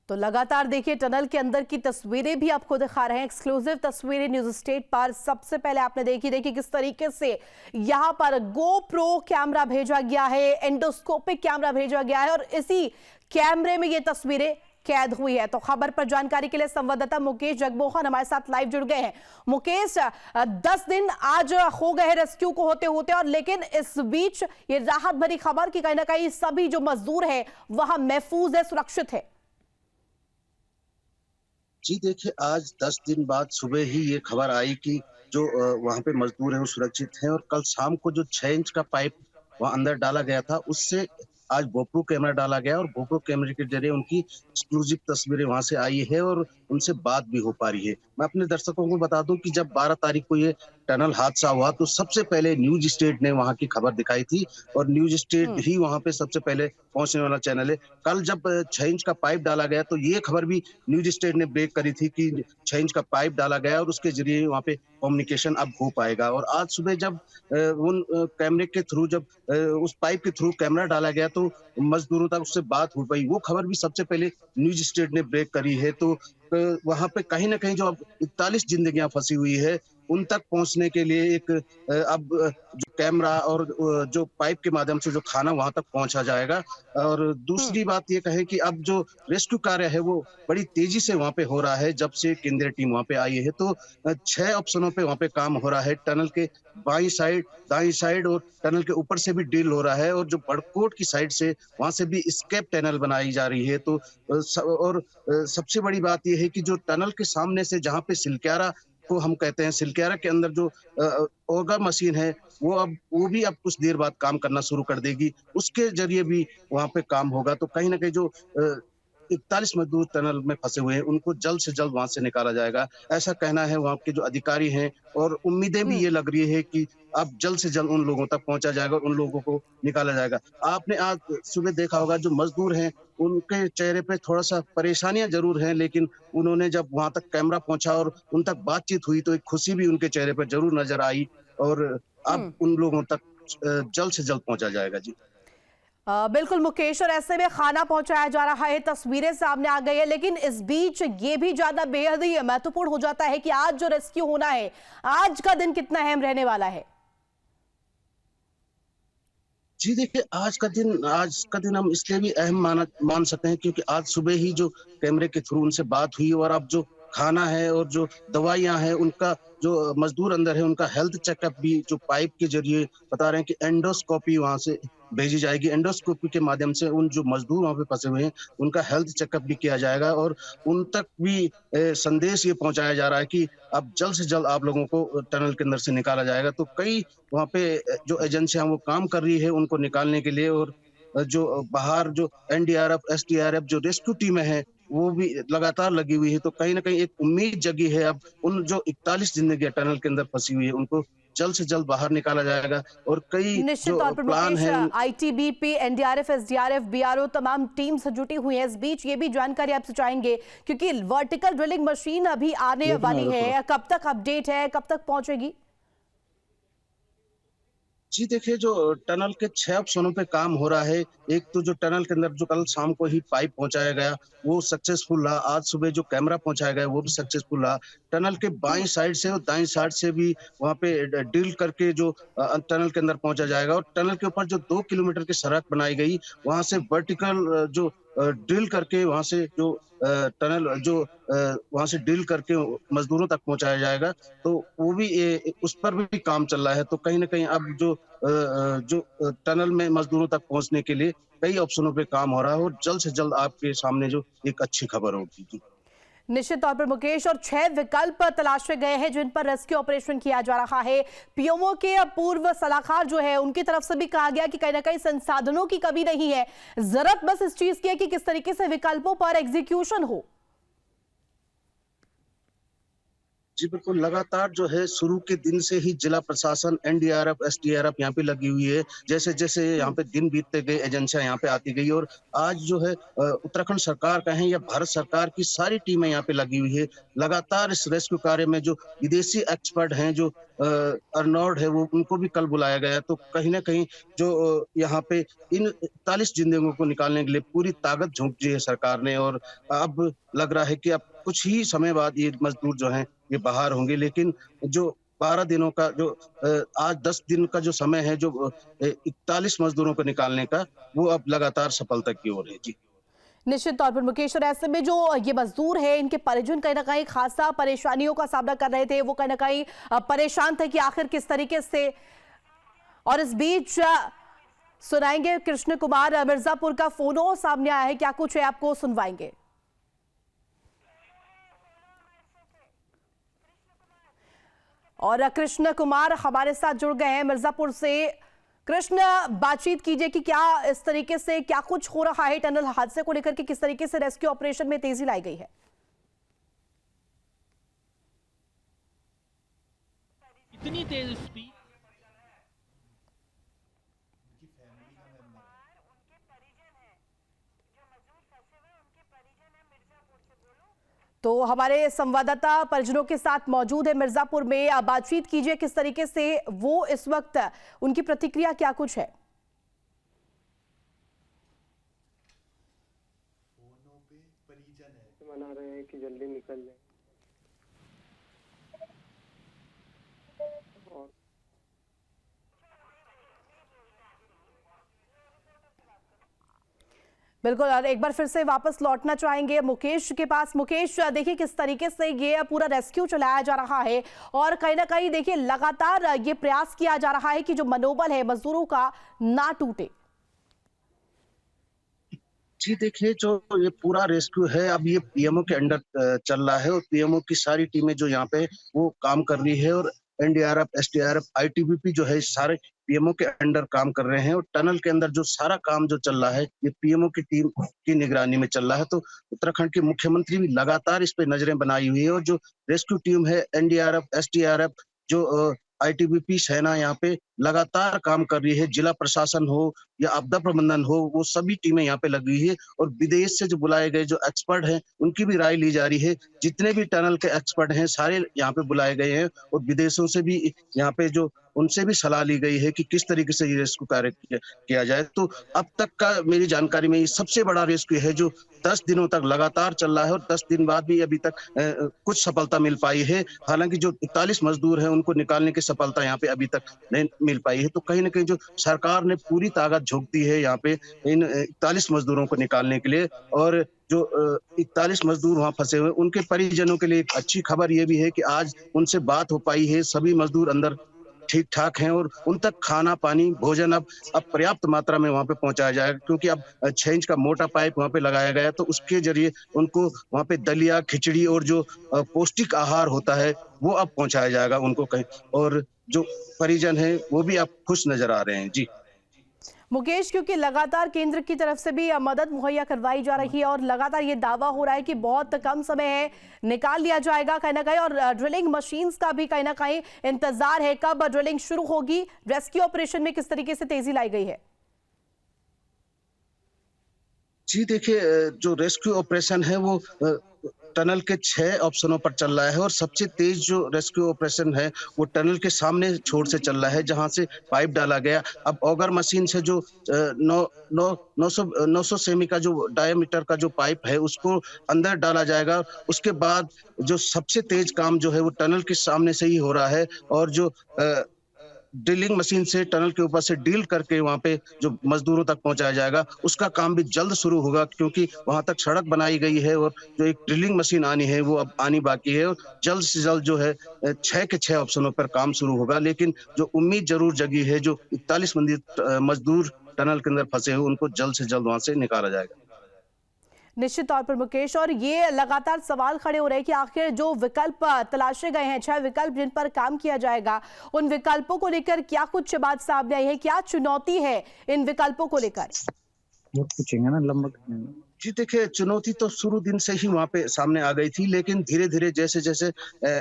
तो लगातार देखिए टनल के अंदर की तस्वीरें भी आपको दिखा रहे हैं, एक्सक्लूसिव तस्वीरें न्यूज स्टेट पर। सबसे पहले आपने देखिए किस तरीके से यहां पर गोप्रो कैमरा भेजा गया है, एंडोस्कोपिक कैमरा भेजा गया है और इसी कैमरे में ये तस्वीरें कैद हुई है। तो खबर पर जानकारी के लिए संवाददाता मुकेश जगमोहन हमारे साथ लाइव जुड़ गए हैं। मुकेश, 10 दिन आज हो गए रेस्क्यू को होते होते, और लेकिन इस बीच ये राहत भरी खबर कि कहीं ना कहीं सभी जो मजदूर है वहां महफूज है, सुरक्षित है। जी देखिए, आज 10 दिन बाद सुबह ही ये खबर आई कि जो वहाँ पे मजदूर हैं वो सुरक्षित हैं, और कल शाम को जो 6 इंच का पाइप वहाँ अंदर डाला गया था, उससे आज गोप्रो कैमरा डाला गया और गोप्रो कैमरे के जरिए उनकी एक्सक्लूसिव तस्वीरें वहाँ से आई है और उनसे बात भी हो पा रही है। मैं अपने दर्शकों को बता दूं कि जब 12 तारीख को ये टनल हादसा हुआ तो सबसे पहले न्यूज स्टेट ने वहाँ की खबर दिखाई थी, और न्यूज स्टेट ही वहाँ पे सबसे पहले पहुंचने वाला चैनल है। कल जब 6 इंच का पाइप डाला गया तो ये खबर भी न्यूज स्टेट ने ब्रेक करी थी कि 6 इंच का पाइप डाला गया और उसके जरिए वहाँ पे कम्युनिकेशन अब हो पाएगा। और आज सुबह जब उन कैमरे के थ्रू जब उस पाइप के थ्रू कैमरा डाला गया तो मजदूरों तक उससे बात हो पाई। वो खबर भी सबसे पहले न्यूज स्टेट ने ब्रेक करी है। तो वहां पे कहीं ना कहीं जो अब 41 जिंदगियां फंसी हुई है उन तक पहुंचने के लिए एक अब जो कैमरा और जो पाइप के माध्यम से जो खाना वहां तक पहुंचा जाएगा। और दूसरी बात ये कहे कि अब जो रेस्क्यू कार्य है वो बड़ी तेजी से वहां पे हो रहा है। जब से केंद्रीय टीम वहां पे आई है तो 6 ऑप्शनों पे वहां पे काम हो रहा है। टनल के बाई साइड, दाई साइड और टनल के ऊपर से भी ड्रिल हो रहा है, और जो बड़कोट की साइड से वहां से भी स्केप टनल बनाई जा रही है। तो और सबसे बड़ी बात यह है कि जो टनल के सामने से जहां पे सिलक्यारा को हम कहते हैं, सिलक्यारा के अंदर जो ओगा मशीन है वो भी अब कुछ देर बाद काम करना शुरू कर देगी। उसके जरिए भी वहां पे काम होगा। तो कहीं ना कहीं जो 41 मजदूर टनल में फंसे हुए हैं उनको जल्द से जल्द वहां से निकाला जाएगा, ऐसा कहना है वहां के जो अधिकारी हैं। और उम्मीदें भी ये लग रही है कि अब जल्द से जल्द उन लोगों तक पहुंचा जाएगा और उन लोगों को निकाला जाएगा। आपने आज सुबह देखा होगा जो मजदूर हैं उनके चेहरे पे थोड़ा सा परेशानियां जरूर हैं, लेकिन उन्होंने जब वहां तक कैमरा पहुंचा और उन तक बातचीत हुई तो एक खुशी भी उनके चेहरे पर जरूर नजर आई। और अब उन लोगों तक जल्द से जल्द पहुंचा जाएगा। जी बिल्कुल मुकेश, और ऐसे में खाना पहुंचाया जा रहा है, तस्वीरें सामने आ गई है, लेकिन इस बीच ये भी ज्यादा बेहद ही महत्वपूर्ण हो जाता है कि आज जो रेस्क्यू होना है, आज का दिन कितना अहम रहने वाला है। जी देखिए, आज का दिन हम इसलिए भी अहम मान सकते हैं क्योंकि आज सुबह ही जो कैमरे के थ्रू उनसे बात हुई, और अब जो खाना है और जो दवाइयां हैं उनका जो मजदूर अंदर है उनका हेल्थ चेकअप भी जो पाइप के जरिए बता रहे हैं कि एंडोस्कोपी वहां से भेजी जाएगी। एंडोस्कोपी के माध्यम से उन जो मजदूर वहां पे फंसे हुए हैं उनका हेल्थ चेकअप भी किया जाएगा, और उन तक भी संदेश ये पहुंचाया जा रहा है कि अब जल्द से जल्द आप लोगों को टनल के अंदर से निकाला जाएगा। तो कई वहां पे जो एजेंसियां वो काम कर रही है उनको निकालने के लिए, और जो बाहर जो एनडीआरएफ, एसडीआरएफ जो रेस्क्यू टीमें हैं वो भी लगातार लगी हुई है। तो कहीं ना कहीं एक उम्मीद जगी है अब उन जो 41 जिंदगी टनल के अंदर फंसी हुई है उनको जल्द से जल्द बाहर निकाला जाएगा। और कई निश्चित जो तौर पर प्लान मुकेश, है आईटीबीपी, एनडीआरएफ, एसडीआरएफ, बीआरओ तमाम टीम्स जुटी हुई हैं। इस बीच ये भी जानकारी आपसे चाहेंगे क्योंकि वर्टिकल ड्रिलिंग मशीन अभी आने वाली है, कब तक अपडेट है, कब तक पहुंचेगी? जी देखिए, जो टनल के 6 ऑप्शनों पे काम हो रहा है। एक तो जो टनल के अंदर जो कल शाम को ही पाइप पहुंचाया गया वो सक्सेसफुल रहा। आज सुबह जो कैमरा पहुंचाया गया वो भी सक्सेसफुल रहा। टनल के बाईं साइड से और दाईं साइड से भी वहां पे ड्रिल करके जो टनल के अंदर पहुंचा जाएगा। और टनल के ऊपर जो 2 किलोमीटर की सड़क बनाई गई वहां से वर्टिकल जो ड्रिल करके वहां से जो टनल जो वहां से ड्रिल करके मजदूरों तक पहुंचाया जाएगा। तो वो भी उस पर भी काम चल रहा है। तो कहीं ना कहीं अब जो टनल में मजदूरों तक पहुंचने के लिए कई ऑप्शनों पे काम हो रहा है, और जल्द से जल्द आपके सामने जो एक अच्छी खबर होगी। निश्चित तौर पर मुकेश, और 6 विकल्प तलाशे गए हैं जिन पर रेस्क्यू ऑपरेशन किया जा रहा है। पीएमओ के पूर्व सलाहकार जो है उनकी तरफ से भी कहा गया कि कहीं ना कहीं संसाधनों की कमी नहीं है, जरूरत बस इस चीज की है कि किस तरीके से विकल्पों पर एग्जीक्यूशन हो। जी बिल्कुल, लगातार जो है शुरू के दिन से ही जिला प्रशासन, एनडीआरएफ, एसडीआरएफ यहाँ पे लगी हुई है। जैसे-जैसे यहाँ पे दिन बीतते गए, एजेंसियाँ यहाँ पे आती गई और आज जो है उत्तराखंड सरकार कहें या भारत सरकार की सारी टीमें यहाँ पे लगी हुई है। लगातार इस रेस्क्यू कार्य में जो विदेशी एक्सपर्ट हैं, जो अर्नोल्ड है, वो उनको भी कल बुलाया गया है। तो कहीं न कहीं जो यहाँ पे इन 41 जिंदगियों को निकालने के लिए पूरी ताकत झोंक दी है सरकार ने और अब लग रहा है कि अब कुछ ही समय बाद ये मज़दूर जो हैं ये बाहर होंगे, लेकिन जो 12 दिनों का जो आज 10 दिन का जो समय है, जो 41 मज़दूरों को निकालने का, वो अब लगातार सफलता की ओर है। जी। निश्चित तौर पर मुकेश, और ऐसे में जो ये मजदूर है, इनके परिजन कहीं ना कहीं खासा परेशानियों का सामना कर रहे थे। वो कहीं ना कहीं परेशान थे कि आखिर किस तरीके से। और इस बीच सुनाएंगे कृष्ण कुमार मिर्जापुर का फोनो सामने आया है, क्या कुछ है आपको सुनवाएंगे। और कृष्ण कुमार हमारे साथ जुड़ गए हैं मिर्जापुर से। कृष्ण, बातचीत कीजिए कि क्या इस तरीके से क्या कुछ हो रहा है टनल हादसे को लेकर के, किस तरीके से रेस्क्यू ऑपरेशन में तेजी लाई गई है। इतनी तेज स्पीड। तो हमारे संवाददाता परिजनों के साथ मौजूद है मिर्जापुर में। आप बातचीत कीजिए किस तरीके से वो इस वक्त, उनकी प्रतिक्रिया क्या कुछ है। मना रहे हैं कि जल्दी निकल जाए। और बिल्कुल, और एक बार फिर से वापस लौटना चाहेंगे मुकेश के पास। मुकेश, देखिए किस तरीके से ये पूरा रेस्क्यू चलाया जा रहा है और कहीं ना कहीं देखिए लगातार ये प्रयास किया जा रहा है कि जो मनोबल है मजदूरों का ना टूटे। जी देखिए, जो ये पूरा रेस्क्यू है अब ये पीएमओ के अंडर चल रहा है और पीएमओ की सारी टीमें जो यहाँ पे वो काम कर रही है और एनडीआरएफ, एसडीआरएफ, आईटीबीपी जो है सारे पीएमओ के अंडर काम कर रहे हैं और टनल के अंदर जो सारा काम जो चल रहा है ये पीएमओ की टीम की निगरानी में चल रहा है। तो उत्तराखंड के मुख्यमंत्री भी लगातार इस पे नजरें बनाई हुई है और जो रेस्क्यू टीम है, एनडीआरएफ, एसडीआरएफ, जो आईटीबीपी सेना यहाँ पे लगातार काम कर रही है। जिला प्रशासन हो या आपदा प्रबंधन हो, वो सभी टीमें यहाँ पे लगी हुई है और विदेश से जो बुलाए गए जो एक्सपर्ट हैं उनकी भी राय ली जा रही है। जितने भी टनल के एक्सपर्ट हैं सारे यहाँ पे बुलाए गए हैं और विदेशों से भी यहाँ पे जो उनसे भी सलाह ली गई है कि किस तरीके से ये रेस्क्यू कार्य किया जाए। तो अब तक का मेरी जानकारी में ये सबसे बड़ा रेस्क्यू है जो 10 दिनों तक लगातार चल रहा है और 10 दिन बाद भी अभी तक कुछ सफलता मिल पाई है। हालांकि जो 41 मजदूर हैं उनको निकालने की सफलता यहाँ पे अभी तक नहीं मिल पाई है। तो कहीं ना कहीं जो सरकार ने पूरी ताकत झोंक दी है यहाँ पे इन 41 मजदूरों को निकालने के लिए और जो 41 मजदूर वहां फंसे हुए उनके परिजनों के लिए एक अच्छी खबर ये भी है कि आज उनसे बात हो पाई है। सभी मजदूर अंदर ठीक ठाक हैं और उन तक खाना पानी भोजन अब पर्याप्त मात्रा में वहां पे पहुंचाया जाएगा क्योंकि अब 6 इंच का मोटा पाइप वहां पे लगाया गया है। तो उसके जरिए उनको वहां पे दलिया, खिचड़ी और जो पौष्टिक आहार होता है वो अब पहुंचाया जाएगा उनको कहीं। और जो परिजन है वो भी अब खुश नजर आ रहे हैं। जी मुकेश, क्योंकि लगातार केंद्र की तरफ से भी मदद मुहैया करवाई जा रही है और लगातार ये दावा हो रहा है कि बहुत कम समय है, निकाल लिया जाएगा कहीं ना कहीं, और ड्रिलिंग मशीन्स का भी कहीं ना कहीं इंतजार है। कब ड्रिलिंग शुरू होगी, रेस्क्यू ऑपरेशन में किस तरीके से तेजी लाई गई है। जी देखिए, जो रेस्क्यू ऑपरेशन है वो टनल के 6 ऑप्शनों पर चल रहा है और सबसे तेज जो रेस्क्यू ऑपरेशन है वो टनल के सामने छोर से चल रहा है जहां से पाइप डाला गया। अब ऑगर मशीन से जो 900 सेमी का जो डायमीटर का जो पाइप है उसको अंदर डाला जाएगा। उसके बाद जो सबसे तेज काम जो है वो टनल के सामने से ही हो रहा है और जो ड्रिलिंग मशीन से टनल के ऊपर से ड्रिल करके वहां पे जो मजदूरों तक पहुंचाया जाएगा उसका काम भी जल्द शुरू होगा क्योंकि वहां तक सड़क बनाई गई है और जो एक ड्रिलिंग मशीन आनी है वो अब आनी बाकी है और जल्द से जल्द जो है 6 के 6 ऑप्शनों पर काम शुरू होगा। लेकिन जो उम्मीद जरूर जगी है, जो 41 मजदूर टनल के अंदर फंसे हुए उनको जल्द से जल्द वहां से निकाला जाएगा। निश्चित तौर पर मुकेश, और ये लगातार सवाल खड़े हो रहे हैं कि आखिर जो विकल्प तलाशे गए हैं, 6 विकल्प जिन पर काम किया जाएगा, उन विकल्पों को लेकर क्या कुछ बात सामने आई है, क्या चुनौती है इन विकल्पों को लेकर। पूछेंगे ना लंबा। जी देखिए, चुनौती तो शुरू दिन से ही वहाँ पे सामने आ गई थी, लेकिन धीरे-धीरे जैसे-जैसे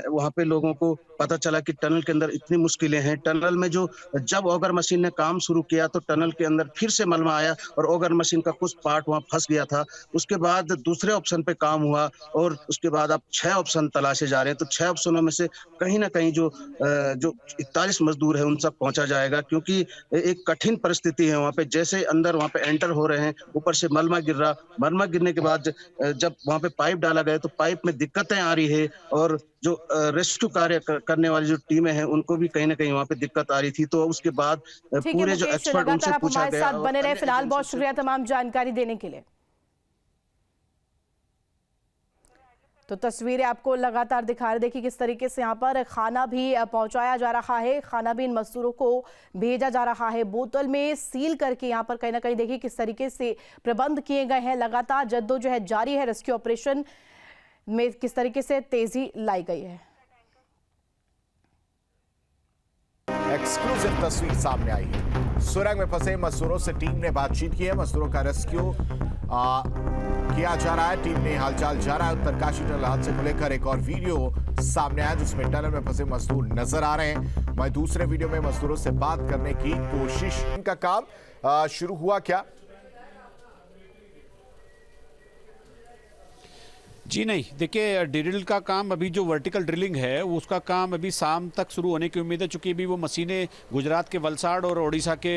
वहाँ पे लोगों को पता चला कि टनल के अंदर इतनी मुश्किलें हैं, टनल में जो जब ऑगर मशीन ने काम शुरू किया तो टनल के अंदर फिर से मलबा आया और ऑगर मशीन का कुछ पार्ट वहाँ फँस गया था। उसके बाद दूसरे ऑप्शन पे काम हुआ और उसके बाद अब 6 ऑप्शन तलाशे जा रहे हैं, तो 6 ऑप्शनों में से कहीं न कहीं जो 41 मज़दूर हैं, उन तक पहुँचा जाएगा क्योंकि एक कठिन परिस्थिति है वहाँ पे। जैसे अंदर वहाँ पे एंटर हो रहे हैं, ऊपर से मलबा गिर रहा, मलबा गिरने के बाद जब वहाँ पे पाइप डाला गया तो पाइप में दिक्कतें आ रही है और जो रेस्क्यू कार्य करने वाली जो टीमें हैं उनको भी कहीं न कहीं वहाँ पे दिक्कत आ रही थी। तो उसके बाद ठीक है पूरे जो मुकेश, एक्सपर्ट उनसे लगातार आप पूछा हमारे गया साथ और बने रहे। अन्य फिलहाल बहुत एजेंसी से शुक्रिया तमाम जानकारी देने के लिए। तो तस्वीरें आपको लगातार दिखा रहे, देखिए किस तरीके से यहाँ पर खाना भी पहुंचाया जा रहा है, खाना भी इन मजदूरों को भेजा जा रहा है बोतल में सील करके। यहाँ पर कहीं ना कहीं देखिए किस तरीके से प्रबंध किए गए हैं। लगातार जद्दोजहद जारी है, रेस्क्यू ऑपरेशन में किस तरीके से तेजी लाई गई है। एक्सक्लूसिव तस्वीर सामने आई है। सुरंग में फंसे मजदूरों से टीम ने बातचीत की है। मजदूरों का रेस्क्यू किया जा रहा है। टीम ने हालचाल जाना है। उत्तरकाशी टनल हादसे को लेकर एक और वीडियो सामने आया जिसमें टनल में फंसे मजदूर नजर आ रहे हैं। वहीं दूसरे वीडियो में मजदूरों से बात करने की कोशिश। इनका काम शुरू हुआ क्या? जी नहीं, देखिए ड्रिल का काम अभी जो वर्टिकल ड्रिलिंग है उसका काम अभी शाम तक शुरू होने की उम्मीद है, चूंकि अभी वो मशीनें गुजरात के वलसाड़ और ओडिशा के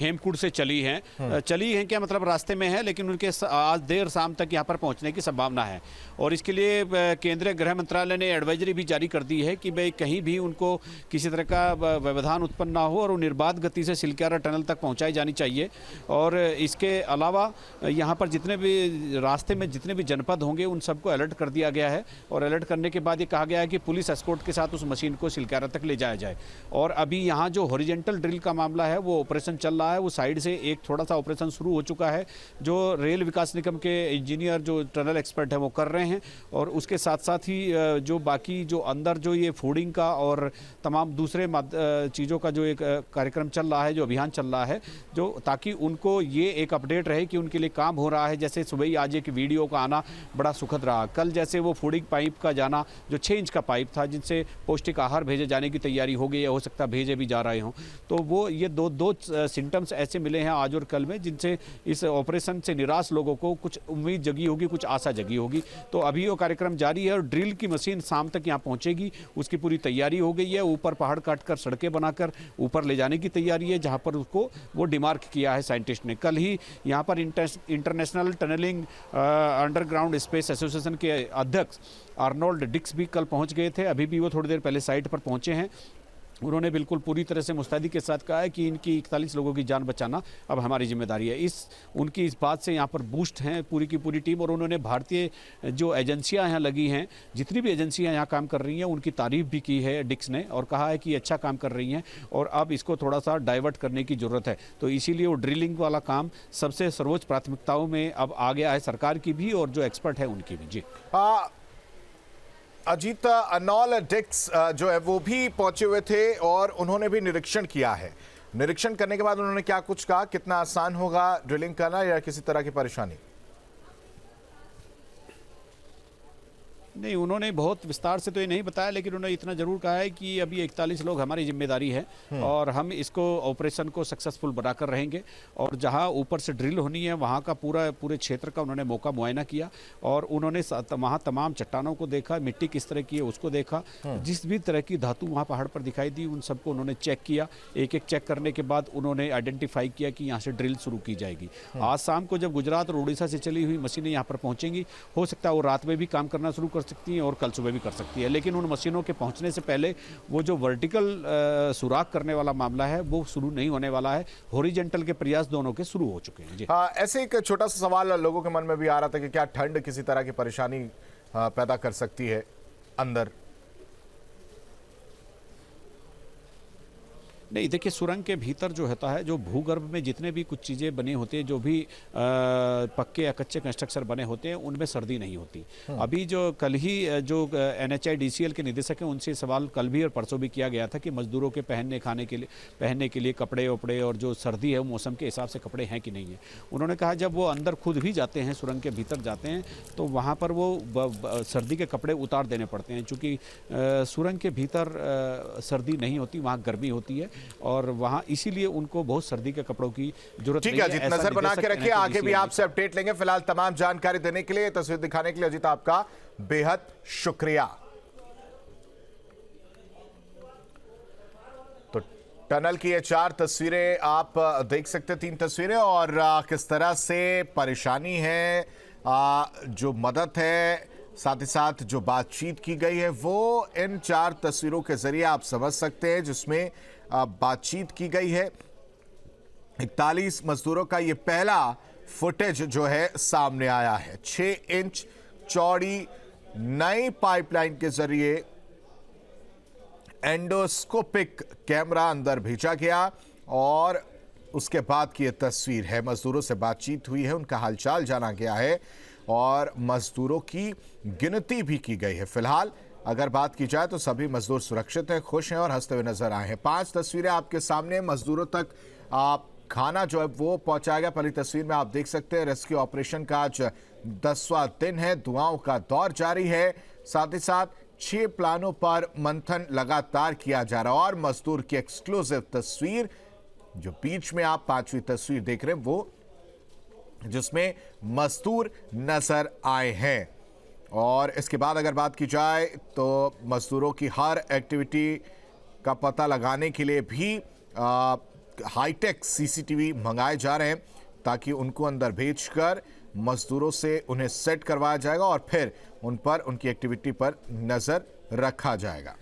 हेमकुंड से चली हैं क्या मतलब रास्ते में है, लेकिन उनके आज देर शाम तक यहाँ पर पहुँचने की संभावना है। और इसके लिए केंद्रीय गृह मंत्रालय ने एडवाइजरी भी जारी कर दी है कि भाई कहीं भी उनको किसी तरह का व्यवधान उत्पन्न ना हो और वो निर्बाध गति से सिलक्यारा टनल तक पहुँचाई जानी चाहिए। और इसके अलावा यहाँ पर जितने भी रास्ते में जितने भी जनपद होंगे उन सबको अलर्ट कर दिया गया है और अलर्ट करने के बाद ये कहा गया है कि पुलिस एस्कॉर्ट के साथ उस मशीन को सिलक्यारा तक ले जाया जाए। और अभी यहाँ जो हॉरिजेंटल ड्रिल का मामला है वो ऑपरेशन चल रहा है, वो साइड से एक थोड़ा सा ऑपरेशन शुरू हो चुका है जो रेल विकास निगम के इंजीनियर जो टनल एक्सपर्ट है वो कर रहे हैं। और उसके साथ साथ ही जो बाकी जो अंदर जो ये फूडिंग का और तमाम दूसरे चीज़ों का जो एक कार्यक्रम चल रहा है, जो अभियान चल रहा है, जो ताकि उनको ये एक अपडेट रहे कि उनके लिए काम हो रहा है। जैसे सुबह ही आज एक वीडियो का आना बड़ा सुखद रहा। कल जैसे वो फूडिंग पाइप का जाना जो 6 इंच का पाइप था जिनसे पौष्टिक आहार भेजे जाने की तैयारी हो गई है, हो सकता है भेजे भी जा रहे हों, तो वो ये दो सिम्टम्स ऐसे मिले हैं आज और कल में जिनसे इस ऑपरेशन से निराश लोगों को कुछ उम्मीद जगी होगी, कुछ आशा जगी होगी। तो अभी वो कार्यक्रम जारी है और ड्रिल की मशीन शाम तक यहाँ पहुँचेगी, उसकी पूरी तैयारी हो गई है। ऊपर पहाड़ काटकर सड़कें बनाकर ऊपर ले जाने की तैयारी है जहाँ पर उसको वो डिमार्क किया है साइंटिस्ट ने। कल ही यहाँ पर international tunneling underground space association के अध्यक्ष आर्नोल्ड डिक्स भी कल पहुंच गए थे। अभी भी वो थोड़ी देर पहले साइट पर पहुंचे हैं। उन्होंने बिल्कुल पूरी तरह से मुस्तैदी के साथ कहा है कि इनकी 41 लोगों की जान बचाना अब हमारी जिम्मेदारी है। उनकी इस बात से यहाँ पर बूस्ट हैं पूरी की पूरी टीम। और उन्होंने भारतीय जो एजेंसियाँ यहाँ लगी हैं, जितनी भी एजेंसियाँ यहाँ काम कर रही हैं, उनकी तारीफ भी की है डिक्स ने और कहा है कि अच्छा काम कर रही हैं और अब इसको थोड़ा सा डाइवर्ट करने की ज़रूरत है। तो इसीलिए वो ड्रिलिंग वाला काम सबसे सर्वोच्च प्राथमिकताओं में अब आ गया है, सरकार की भी और जो एक्सपर्ट है उनकी भी। जी अजीत, अर्नोल्ड डिक्स जो है वो भी पहुंचे हुए थे और उन्होंने भी निरीक्षण किया है। निरीक्षण करने के बाद उन्होंने क्या कुछ कहा? कितना आसान होगा ड्रिलिंग करना या किसी तरह की परेशानी? नहीं, उन्होंने बहुत विस्तार से तो ये नहीं बताया, लेकिन उन्होंने इतना जरूर कहा है कि अभी 41 लोग हमारी जिम्मेदारी है और हम इसको ऑपरेशन को सक्सेसफुल बनाकर रहेंगे। और जहां ऊपर से ड्रिल होनी है वहां का पूरे क्षेत्र का उन्होंने मौका मुआयना किया और उन्होंने वहां तमाम चट्टानों को देखा, मिट्टी किस तरह की है उसको देखा, जिस भी तरह की धातु वहाँ पहाड़ पर दिखाई दी उन सबको उन्होंने चेक किया। एक एक चेक करने के बाद उन्होंने आइडेंटिफाई किया कि यहाँ से ड्रिल शुरू की जाएगी। आज शाम को जब गुजरात और उड़ीसा से चली हुई मशीनें यहाँ पर पहुँचेंगी, हो सकता है वो रात में भी काम करना शुरू कर सकती हैं और कल सुबह भी कर सकती है। लेकिन उन मशीनों के पहुंचने से पहले वो जो वर्टिकल सुराख करने वाला मामला है वो शुरू नहीं होने वाला है। हॉरिजॉन्टल के प्रयास दोनों के शुरू हो चुके हैं। जी ऐसे एक छोटा सा सवाल लोगों के मन में भी आ रहा था कि क्या ठंड किसी तरह की परेशानी पैदा कर सकती है अंदर? नहीं, देखिए सुरंग के भीतर जो होता है, जो भूगर्भ में जितने भी कुछ चीज़ें बनी होती हैं, जो भी पक्के या कच्चे कंस्ट्रक्चर बने होते हैं, उनमें सर्दी नहीं होती। अभी जो कल ही जो NHIDCL के निदेशक हैं, उनसे सवाल कल भी और परसों भी किया गया था कि मजदूरों के पहनने के लिए कपड़े वपड़े और जो सर्दी है वो मौसम के हिसाब से कपड़े हैं कि नहीं है। उन्होंने कहा जब वो अंदर खुद भी जाते हैं, सुरंग के भीतर जाते हैं, तो वहाँ पर वो सर्दी के कपड़े उतार देने पड़ते हैं, क्योंकि सुरंग के भीतर सर्दी नहीं होती, वहाँ गर्मी होती है और वहाँ इसीलिए उनको बहुत सर्दी के कपड़ों की जरूरत ठीक नहीं है अजीत, नजर बना के रखिए, आगे भी आपसे अपडेट लेंगे। फिलहाल तमाम जानकारी देने के लिए, तस्वीर दिखाने के लिए अजीत आपका बेहद शुक्रिया। तो टनल की ये 4 तस्वीरें आप देख सकते हैं, 3 तस्वीरें, और किस तरह से परेशानी है, जो मदद है, साथ ही साथ जो बातचीत की गई है, वो इन 4 तस्वीरों के जरिए आप समझ सकते हैं, जिसमें बातचीत की गई है। 41 मजदूरों का ये पहला फुटेज जो है सामने आया है। 6 इंच चौड़ी नई पाइपलाइन के जरिए एंडोस्कोपिक कैमरा अंदर भेजा गया और उसके बाद की ये तस्वीर है। मजदूरों से बातचीत हुई है, उनका हालचाल जाना गया है और मजदूरों की गिनती भी की गई है। फिलहाल अगर बात की जाए तो सभी मजदूर सुरक्षित हैं, खुश हैं और हंसते हुए नजर आए हैं। 5 तस्वीरें आपके सामने, मजदूरों तक खाना जो है वो पहुंचाया गया। पहली तस्वीर में आप देख सकते हैं रेस्क्यू ऑपरेशन का आज 10वां दिन है, दुआओं का दौर जारी है। साथ ही साथ 6 प्लानों पर मंथन लगातार किया जा रहा है और मजदूर की एक्सक्लूसिव तस्वीर जो बीच में आप 5वीं तस्वीर देख रहे हैं, वो जिसमें मजदूर नजर आए हैं। और इसके बाद अगर बात की जाए तो मजदूरों की हर एक्टिविटी का पता लगाने के लिए भी हाईटेक CCTV मंगाए जा रहे हैं, ताकि उनको अंदर भेजकर मजदूरों से उन्हें सेट करवाया जाएगा और फिर उन पर उनकी एक्टिविटी पर नजर रखा जाएगा।